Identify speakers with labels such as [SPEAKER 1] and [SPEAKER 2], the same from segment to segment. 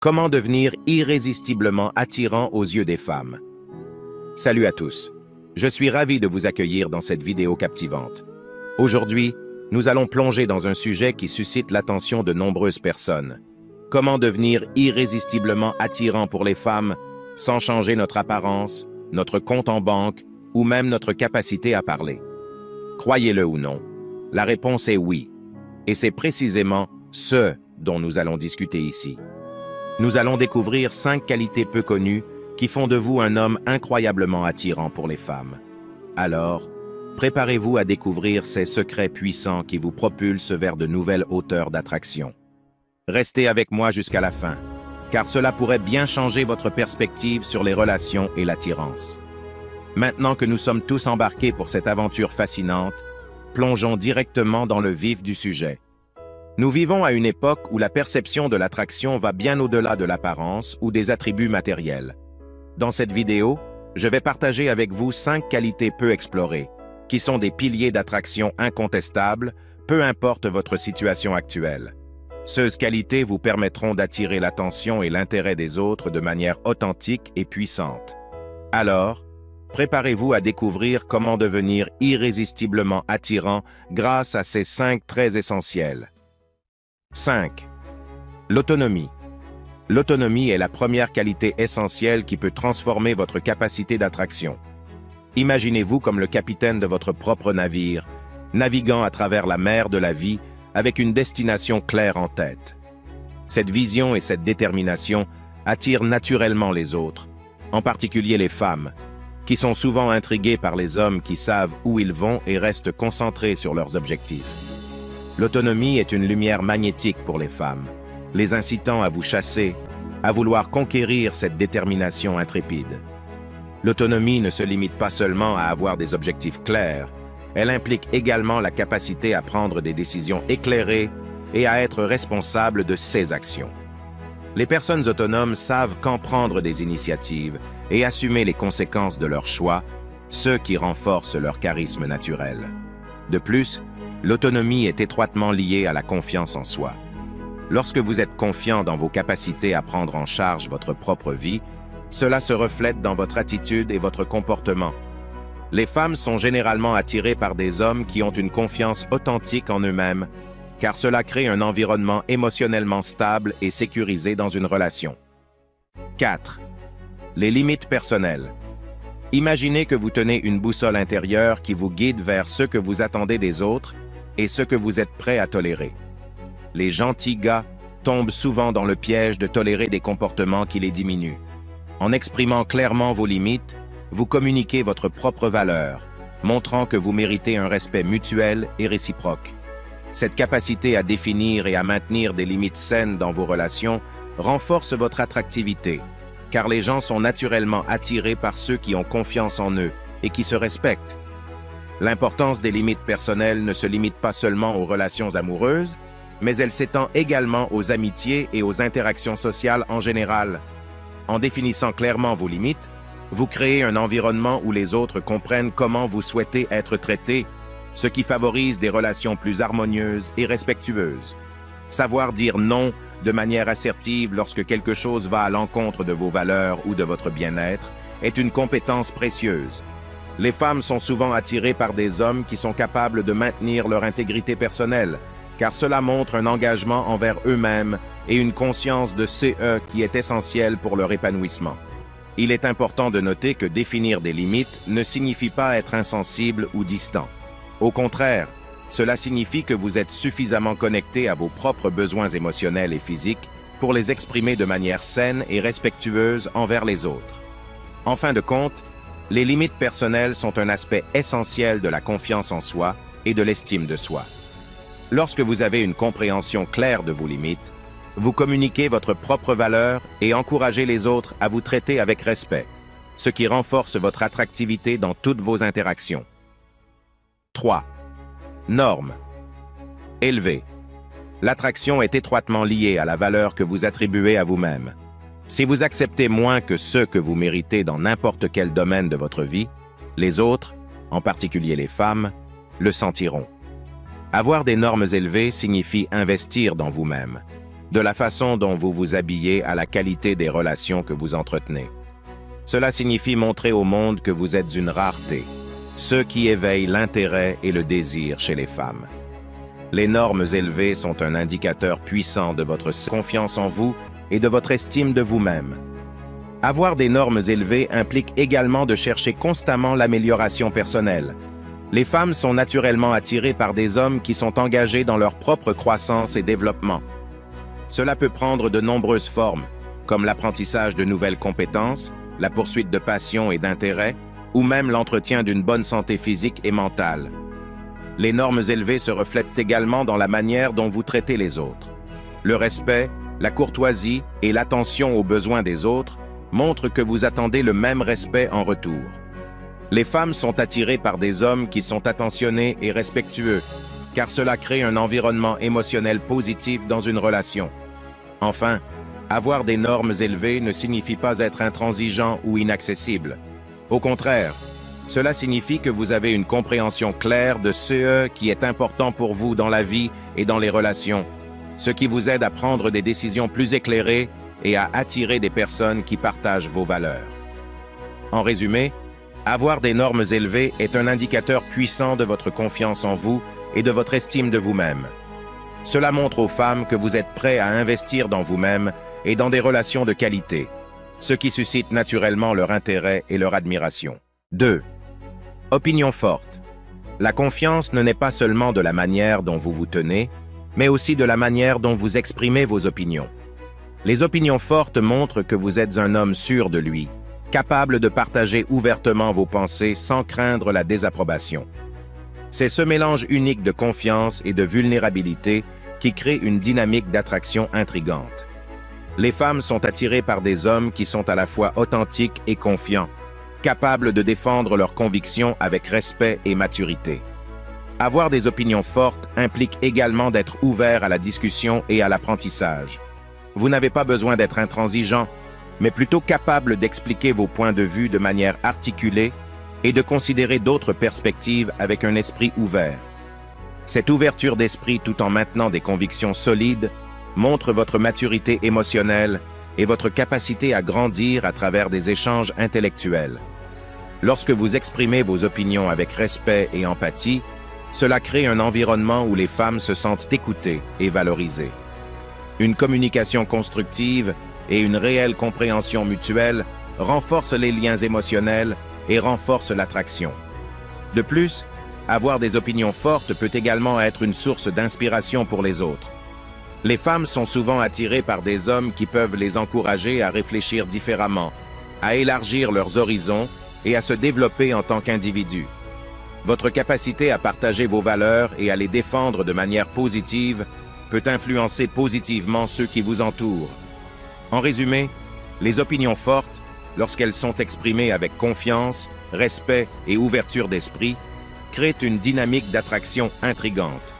[SPEAKER 1] Comment devenir irrésistiblement attirant aux yeux des femmes? Salut à tous. Je suis ravi de vous accueillir dans cette vidéo captivante. Aujourd'hui, nous allons plonger dans un sujet qui suscite l'attention de nombreuses personnes. Comment devenir irrésistiblement attirant pour les femmes sans changer notre apparence, notre compte en banque ou même notre capacité à parler? Croyez-le ou non, la réponse est oui. Et c'est précisément ce dont nous allons discuter ici. Nous allons découvrir 5 qualités peu connues qui font de vous un homme incroyablement attirant pour les femmes. Alors, préparez-vous à découvrir ces secrets puissants qui vous propulsent vers de nouvelles hauteurs d'attraction. Restez avec moi jusqu'à la fin, car cela pourrait bien changer votre perspective sur les relations et l'attirance. Maintenant que nous sommes tous embarqués pour cette aventure fascinante, plongeons directement dans le vif du sujet. Nous vivons à une époque où la perception de l'attraction va bien au-delà de l'apparence ou des attributs matériels. Dans cette vidéo, je vais partager avec vous 5 qualités peu explorées, qui sont des piliers d'attraction incontestables, peu importe votre situation actuelle. Ces qualités vous permettront d'attirer l'attention et l'intérêt des autres de manière authentique et puissante. Alors, préparez-vous à découvrir comment devenir irrésistiblement attirant grâce à ces 5 traits essentiels. 5. L'autonomie. L'autonomie est la première qualité essentielle qui peut transformer votre capacité d'attraction. Imaginez-vous comme le capitaine de votre propre navire, naviguant à travers la mer de la vie avec une destination claire en tête. Cette vision et cette détermination attirent naturellement les autres, en particulier les femmes, qui sont souvent intriguées par les hommes qui savent où ils vont et restent concentrés sur leurs objectifs. L'autonomie est une lumière magnétique pour les femmes, les incitant à vous chasser, à vouloir conquérir cette détermination intrépide. L'autonomie ne se limite pas seulement à avoir des objectifs clairs, elle implique également la capacité à prendre des décisions éclairées et à être responsable de ses actions. Les personnes autonomes savent quand prendre des initiatives et assumer les conséquences de leurs choix, ce qui renforce leur charisme naturel. De plus, l'autonomie est étroitement liée à la confiance en soi. Lorsque vous êtes confiant dans vos capacités à prendre en charge votre propre vie, cela se reflète dans votre attitude et votre comportement. Les femmes sont généralement attirées par des hommes qui ont une confiance authentique en eux-mêmes, car cela crée un environnement émotionnellement stable et sécurisé dans une relation. 4. Les limites personnelles. Imaginez que vous tenez une boussole intérieure qui vous guide vers ce que vous attendez des autres et ce que vous êtes prêt à tolérer. Les gentils gars tombent souvent dans le piège de tolérer des comportements qui les diminuent. En exprimant clairement vos limites, vous communiquez votre propre valeur, montrant que vous méritez un respect mutuel et réciproque. Cette capacité à définir et à maintenir des limites saines dans vos relations renforce votre attractivité, car les gens sont naturellement attirés par ceux qui ont confiance en eux et qui se respectent. L'importance des limites personnelles ne se limite pas seulement aux relations amoureuses, mais elle s'étend également aux amitiés et aux interactions sociales en général. En définissant clairement vos limites, vous créez un environnement où les autres comprennent comment vous souhaitez être traités, ce qui favorise des relations plus harmonieuses et respectueuses. Savoir dire non de manière assertive lorsque quelque chose va à l'encontre de vos valeurs ou de votre bien-être est une compétence précieuse. Les femmes sont souvent attirées par des hommes qui sont capables de maintenir leur intégrité personnelle, car cela montre un engagement envers eux-mêmes et une conscience de ce qui est essentiel pour leur épanouissement. Il est important de noter que définir des limites ne signifie pas être insensible ou distant. Au contraire, cela signifie que vous êtes suffisamment connecté à vos propres besoins émotionnels et physiques pour les exprimer de manière saine et respectueuse envers les autres. En fin de compte, les limites personnelles sont un aspect essentiel de la confiance en soi et de l'estime de soi. Lorsque vous avez une compréhension claire de vos limites, vous communiquez votre propre valeur et encouragez les autres à vous traiter avec respect, ce qui renforce votre attractivité dans toutes vos interactions. 3. Normes. Élevées. L'attraction est étroitement liée à la valeur que vous attribuez à vous-même. Si vous acceptez moins que ce que vous méritez dans n'importe quel domaine de votre vie, les autres, en particulier les femmes, le sentiront. Avoir des normes élevées signifie investir dans vous-même. de la façon dont vous vous habillez à la qualité des relations que vous entretenez. Cela signifie montrer au monde que vous êtes une rareté, ce qui éveille l'intérêt et le désir chez les femmes. Les normes élevées sont un indicateur puissant de votre confiance en vous et de votre estime de vous-même. Avoir des normes élevées implique également de chercher constamment l'amélioration personnelle. Les femmes sont naturellement attirées par des hommes qui sont engagés dans leur propre croissance et développement. Cela peut prendre de nombreuses formes, comme l'apprentissage de nouvelles compétences, la poursuite de passions et d'intérêts, ou même l'entretien d'une bonne santé physique et mentale. Les normes élevées se reflètent également dans la manière dont vous traitez les autres. Le respect, la courtoisie et l'attention aux besoins des autres montrent que vous attendez le même respect en retour. Les femmes sont attirées par des hommes qui sont attentionnés et respectueux, car cela crée un environnement émotionnel positif dans une relation. Enfin, avoir des normes élevées ne signifie pas être intransigeant ou inaccessible. Au contraire, cela signifie que vous avez une compréhension claire de ce qui est important pour vous dans la vie et dans les relations, ce qui vous aide à prendre des décisions plus éclairées et à attirer des personnes qui partagent vos valeurs. En résumé, avoir des normes élevées est un indicateur puissant de votre confiance en vous et de votre estime de vous-même. Cela montre aux femmes que vous êtes prêts à investir dans vous-même et dans des relations de qualité, ce qui suscite naturellement leur intérêt et leur admiration. 2. Opinion forte. La confiance ne naît pas seulement de la manière dont vous vous tenez, mais aussi de la manière dont vous exprimez vos opinions. Les opinions fortes montrent que vous êtes un homme sûr de lui, capable de partager ouvertement vos pensées sans craindre la désapprobation. C'est ce mélange unique de confiance et de vulnérabilité qui crée une dynamique d'attraction intrigante. Les femmes sont attirées par des hommes qui sont à la fois authentiques et confiants, capables de défendre leurs convictions avec respect et maturité. Avoir des opinions fortes implique également d'être ouvert à la discussion et à l'apprentissage. Vous n'avez pas besoin d'être intransigeant, mais plutôt capable d'expliquer vos points de vue de manière articulée et de considérer d'autres perspectives avec un esprit ouvert. Cette ouverture d'esprit tout en maintenant des convictions solides montre votre maturité émotionnelle et votre capacité à grandir à travers des échanges intellectuels. Lorsque vous exprimez vos opinions avec respect et empathie, cela crée un environnement où les femmes se sentent écoutées et valorisées. Une communication constructive et une réelle compréhension mutuelle renforcent les liens émotionnels et renforcent l'attraction. De plus, avoir des opinions fortes peut également être une source d'inspiration pour les autres. Les femmes sont souvent attirées par des hommes qui peuvent les encourager à réfléchir différemment, à élargir leurs horizons et à se développer en tant qu'individus. Votre capacité à partager vos valeurs et à les défendre de manière positive peut influencer positivement ceux qui vous entourent. En résumé, les opinions fortes, lorsqu'elles sont exprimées avec confiance, respect et ouverture d'esprit, créent une dynamique d'attraction intrigante.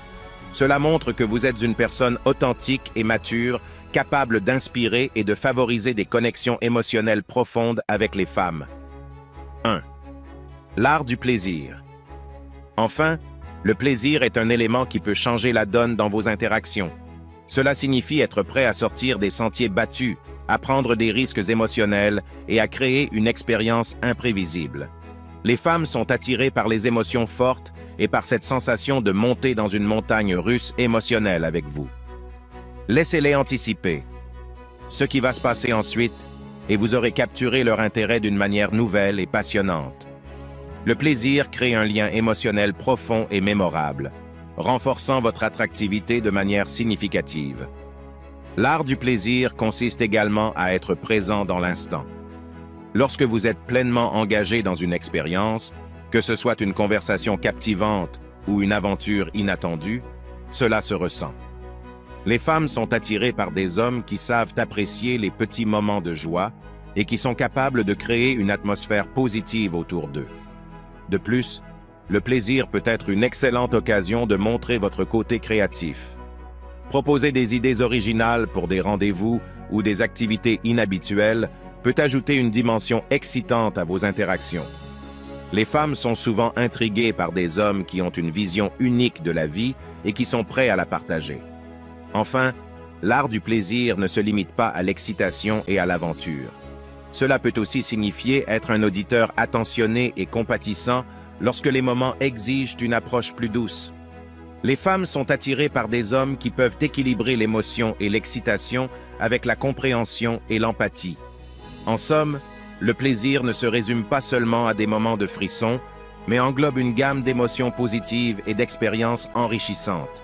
[SPEAKER 1] Cela montre que vous êtes une personne authentique et mature, capable d'inspirer et de favoriser des connexions émotionnelles profondes avec les femmes. 1. L'art du plaisir. Enfin, le plaisir est un élément qui peut changer la donne dans vos interactions. Cela signifie être prêt à sortir des sentiers battus, à prendre des risques émotionnels et à créer une expérience imprévisible. Les femmes sont attirées par les émotions fortes et par cette sensation de monter dans une montagne russe émotionnelle avec vous. Laissez-les anticiper ce qui va se passer ensuite et vous aurez capturé leur intérêt d'une manière nouvelle et passionnante. Le plaisir crée un lien émotionnel profond et mémorable, renforçant votre attractivité de manière significative. L'art du plaisir consiste également à être présent dans l'instant. Lorsque vous êtes pleinement engagé dans une expérience, que ce soit une conversation captivante ou une aventure inattendue, cela se ressent. Les femmes sont attirées par des hommes qui savent apprécier les petits moments de joie et qui sont capables de créer une atmosphère positive autour d'eux. De plus, le plaisir peut être une excellente occasion de montrer votre côté créatif. Proposer des idées originales pour des rendez-vous ou des activités inhabituelles peut ajouter une dimension excitante à vos interactions. Les femmes sont souvent intriguées par des hommes qui ont une vision unique de la vie et qui sont prêts à la partager. Enfin, l'art du plaisir ne se limite pas à l'excitation et à l'aventure. Cela peut aussi signifier être un auditeur attentionné et compatissant lorsque les moments exigent une approche plus douce. Les femmes sont attirées par des hommes qui peuvent équilibrer l'émotion et l'excitation avec la compréhension et l'empathie. En somme, le plaisir ne se résume pas seulement à des moments de frisson, mais englobe une gamme d'émotions positives et d'expériences enrichissantes.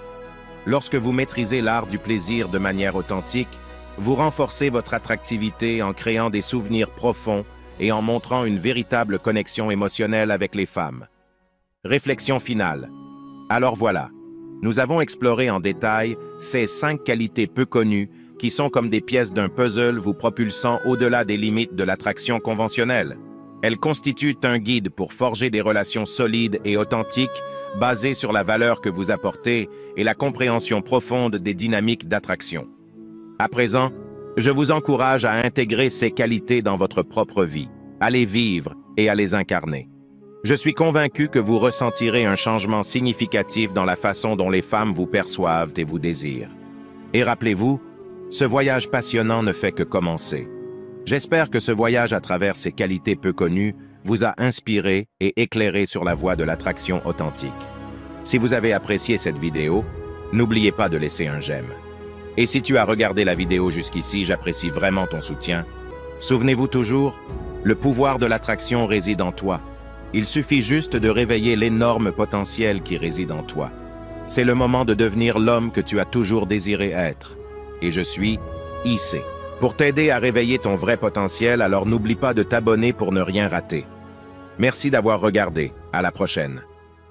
[SPEAKER 1] Lorsque vous maîtrisez l'art du plaisir de manière authentique, vous renforcez votre attractivité en créant des souvenirs profonds et en montrant une véritable connexion émotionnelle avec les femmes. Réflexion finale. Alors voilà, nous avons exploré en détail ces 5 qualités peu connues qui sont comme des pièces d'un puzzle vous propulsant au-delà des limites de l'attraction conventionnelle. Elles constituent un guide pour forger des relations solides et authentiques basées sur la valeur que vous apportez et la compréhension profonde des dynamiques d'attraction. À présent, je vous encourage à intégrer ces qualités dans votre propre vie, à les vivre et à les incarner. Je suis convaincu que vous ressentirez un changement significatif dans la façon dont les femmes vous perçoivent et vous désirent. Et rappelez-vous, ce voyage passionnant ne fait que commencer. J'espère que ce voyage à travers ces qualités peu connues vous a inspiré et éclairé sur la voie de l'attraction authentique. Si vous avez apprécié cette vidéo, n'oubliez pas de laisser un j'aime. Et si tu as regardé la vidéo jusqu'ici, j'apprécie vraiment ton soutien. Souvenez-vous toujours, le pouvoir de l'attraction réside en toi. Il suffit juste de réveiller l'énorme potentiel qui réside en toi. C'est le moment de devenir l'homme que tu as toujours désiré être. Et je suis IC. Pour t'aider à réveiller ton vrai potentiel, alors n'oublie pas de t'abonner pour ne rien rater. Merci d'avoir regardé. À la prochaine.